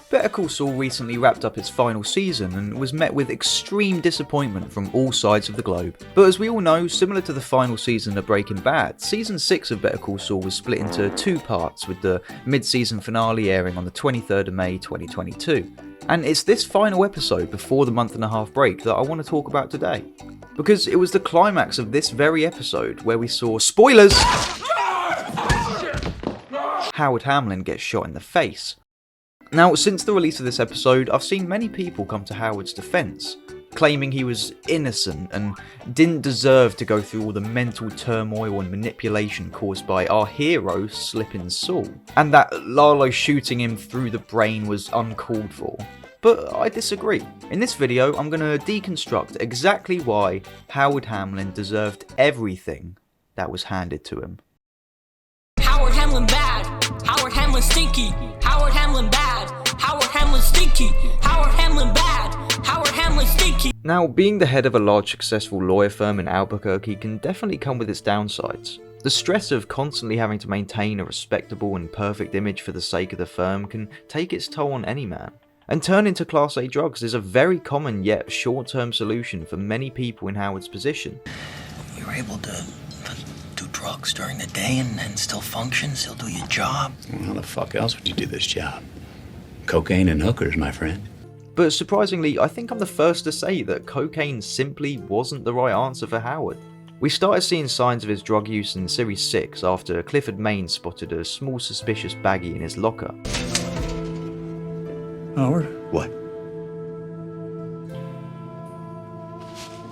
Better Call Saul recently wrapped up its final season and was met with extreme disappointment from all sides of the globe. But as we all know, similar to the final season of Breaking Bad, Season 6 of Better Call Saul was split into 2 parts, with the mid-season finale airing on the 23rd of May 2022. And it's this final episode before the month-and-a-half break that I want to talk about today. Because it was the climax of this very episode where we saw, spoilers, Howard Hamlin get shot in the face. Now, since the release of this episode, I've seen many people come to Howard's defense, claiming he was innocent and didn't deserve to go through all the mental turmoil and manipulation caused by our hero, Slippin' Saul, and that Lalo shooting him through the brain was uncalled for. But I disagree. In this video, I'm going to deconstruct exactly why Howard Hamlin deserved everything that was handed to him. Howard Hamlin bad, Howard Hamlin stinky, Howard Hamlin bad, Howard Hamlin stinky, Howard Hamlin bad, Howard Hamlin stinky. Now, being the head of a large successful lawyer firm in Albuquerque can definitely come with its downsides. The stress of constantly having to maintain a respectable and perfect image for the sake of the firm can take its toll on any man. And turning to Class A drugs is a very common yet short-term solution for many people in Howard's position. You're able to do drugs during the day and still function, still do your job. Well, how the fuck else would you do this job? Cocaine and hookers, my friend. But surprisingly, I think I'm the first to say that cocaine simply wasn't the right answer for Howard. We started seeing signs of his drug use in Series 6 after Clifford Main spotted a small suspicious baggie in his locker. Howard? What?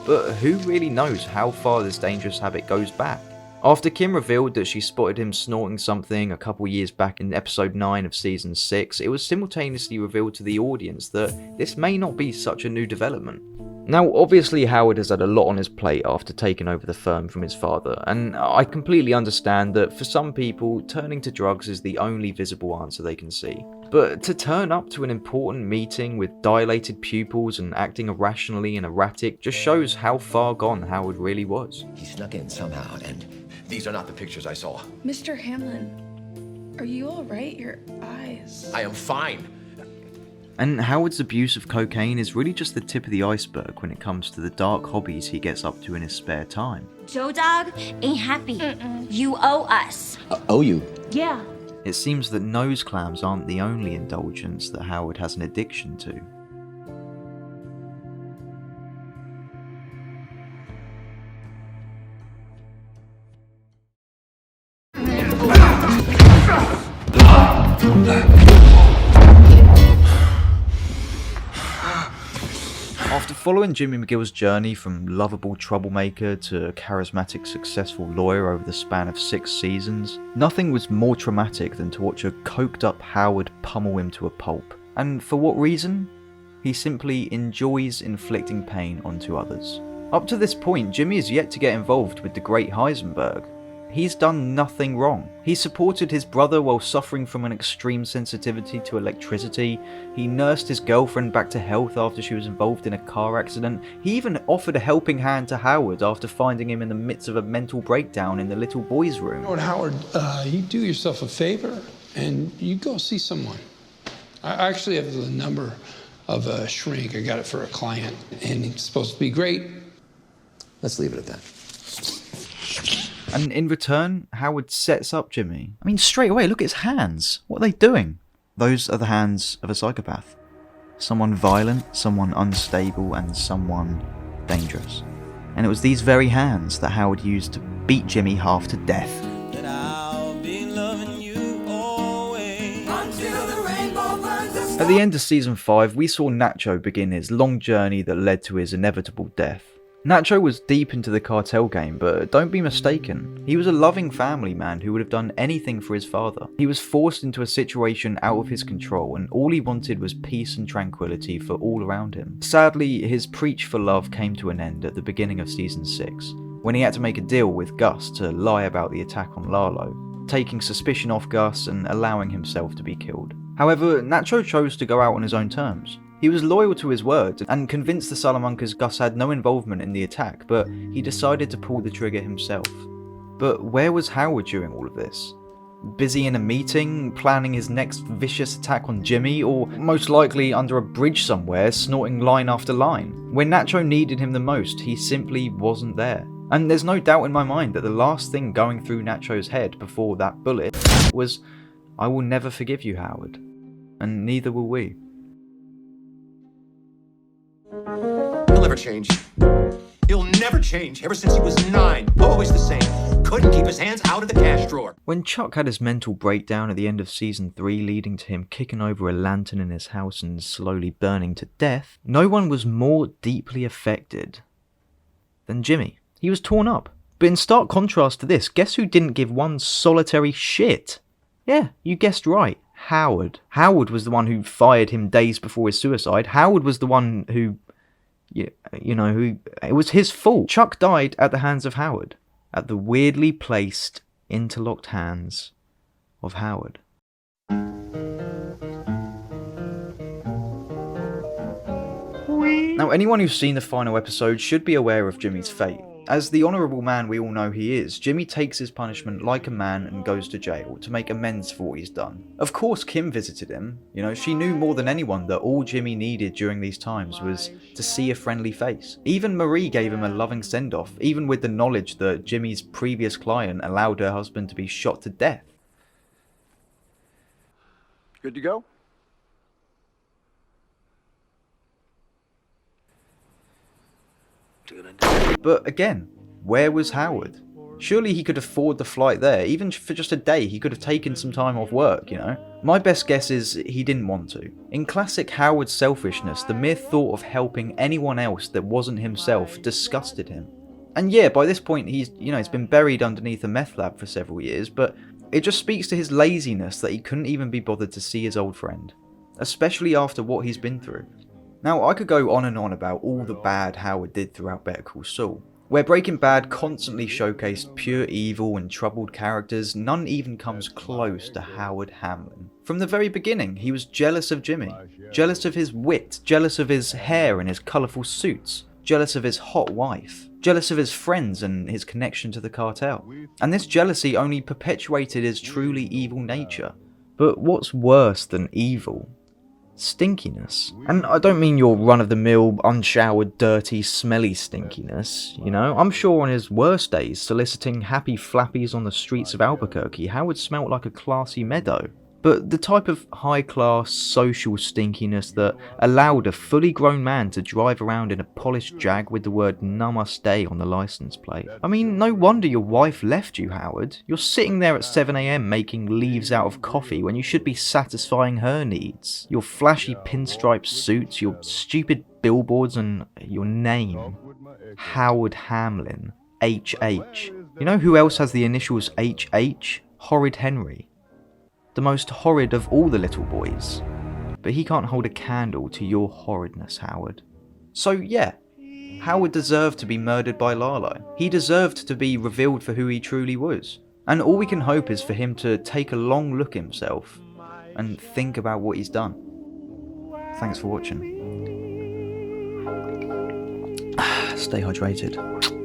But who really knows how far this dangerous habit goes back? After Kim revealed that she spotted him snorting something a couple years back in episode 9 of season 6, it was simultaneously revealed to the audience that this may not be such a new development. Now, obviously Howard has had a lot on his plate after taking over the firm from his father, and I completely understand that for some people, turning to drugs is the only visible answer they can see. But to turn up to an important meeting with dilated pupils and acting irrationally and erratic just shows how far gone Howard really was. He snuck in somehow, and these are not the pictures I saw. Mr. Hamlin, are you all right? Your eyes. I am fine. And Howard's abuse of cocaine is really just the tip of the iceberg when it comes to the dark hobbies he gets up to in his spare time. Joe Dog ain't happy. You owe us. Owe you? Yeah. It seems that nose clams aren't the only indulgence that Howard has an addiction to. After following Jimmy McGill's journey from lovable troublemaker to charismatic successful lawyer over the span of 6 seasons, nothing was more traumatic than to watch a coked up Howard pummel him to a pulp. And for what reason? He simply enjoys inflicting pain onto others. Up to this point, Jimmy has yet to get involved with the great Heisenberg. He's done nothing wrong. He supported his brother while suffering from an extreme sensitivity to electricity. He nursed his girlfriend back to health after she was involved in a car accident. He even offered a helping hand to Howard after finding him in the midst of a mental breakdown in the little boy's room. You know what, Howard, you do yourself a favor and you go see someone. I actually have the number of a shrink. I got it for a client and it's supposed to be great. Let's leave it at that. And in return, Howard sets up Jimmy. I mean, straight away, look at his hands. What are they doing? Those are the hands of a psychopath. Someone violent, someone unstable, and someone dangerous. And it was these very hands that Howard used to beat Jimmy half to death. At the end of season 5, we saw Nacho begin his long journey that led to his inevitable death. Nacho was deep into the cartel game, but don't be mistaken, he was a loving family man who would have done anything for his father. He was forced into a situation out of his control, and all he wanted was peace and tranquility for all around him. Sadly, his preach for love came to an end at the beginning of season 6, when he had to make a deal with Gus to lie about the attack on Lalo, taking suspicion off Gus and allowing himself to be killed. However, Nacho chose to go out on his own terms. He was loyal to his word and convinced the Salamancas Gus had no involvement in the attack, but he decided to pull the trigger himself. But where was Howard during all of this? Busy in a meeting, planning his next vicious attack on Jimmy, or most likely under a bridge somewhere, snorting line after line. When Nacho needed him the most, he simply wasn't there. And there's no doubt in my mind that the last thing going through Nacho's head before that bullet was, "I will never forgive you, Howard." And neither will we. He'll never change. He'll never change. Ever since he was 9, always the same. Couldn't keep his hands out of the cash drawer. When Chuck had his mental breakdown at the end of season 3, leading to him kicking over a lantern in his house and slowly burning to death, no one was more deeply affected than Jimmy. He was torn up. But in stark contrast to this, guess who didn't give one solitary shit? Yeah, you guessed right. Howard. Howard was the one who fired him days before his suicide. Howard was the one who, it was his fault. Chuck died at the hands of Howard. At the weirdly placed, interlocked hands of Howard. Now, anyone who's seen the final episode should be aware of Jimmy's fate. As the honourable man we all know he is, Jimmy takes his punishment like a man and goes to jail to make amends for what he's done. Of course Kim visited him. She knew more than anyone that all Jimmy needed during these times was to see a friendly face. Even Marie gave him a loving send-off, even with the knowledge that Jimmy's previous client allowed her husband to be shot to death. Good to go? But again, where was Howard? Surely he could afford the flight there, even for just a day. He could have taken some time off work, My best guess is he didn't want to. In classic Howard selfishness, the mere thought of helping anyone else that wasn't himself disgusted him. And yeah, by this point he's been buried underneath a meth lab for several years, but it just speaks to his laziness that he couldn't even be bothered to see his old friend, especially after what he's been through. Now, I could go on and on about all the bad Howard did throughout Better Call Saul. Where Breaking Bad constantly showcased pure evil and troubled characters, none even comes close to Howard Hamlin. From the very beginning, he was jealous of Jimmy. Jealous of his wit, jealous of his hair and his colourful suits, jealous of his hot wife, jealous of his friends and his connection to the cartel. And this jealousy only perpetuated his truly evil nature. But what's worse than evil? Stinkiness. And I don't mean your run-of-the-mill, unshowered, dirty, smelly stinkiness, I'm sure on his worst days, soliciting happy flappies on the streets of Albuquerque, Howard smelt like a classy meadow. But the type of high-class, social stinkiness that allowed a fully grown man to drive around in a polished Jag with the word Namaste on the license plate. I mean, no wonder your wife left you, Howard. You're sitting there at 7 AM making leaves out of coffee when you should be satisfying her needs. Your flashy pinstripe suits, your stupid billboards, and your name. Howard Hamlin. HH. You know who else has the initials HH? Horrid Henry. The most horrid of all the little boys. But he can't hold a candle to your horridness, Howard. So yeah, Howard deserved to be murdered by Lalo. He deserved to be revealed for who he truly was. And all we can hope is for him to take a long look at himself and think about what he's done. Thanks for watching. Stay hydrated.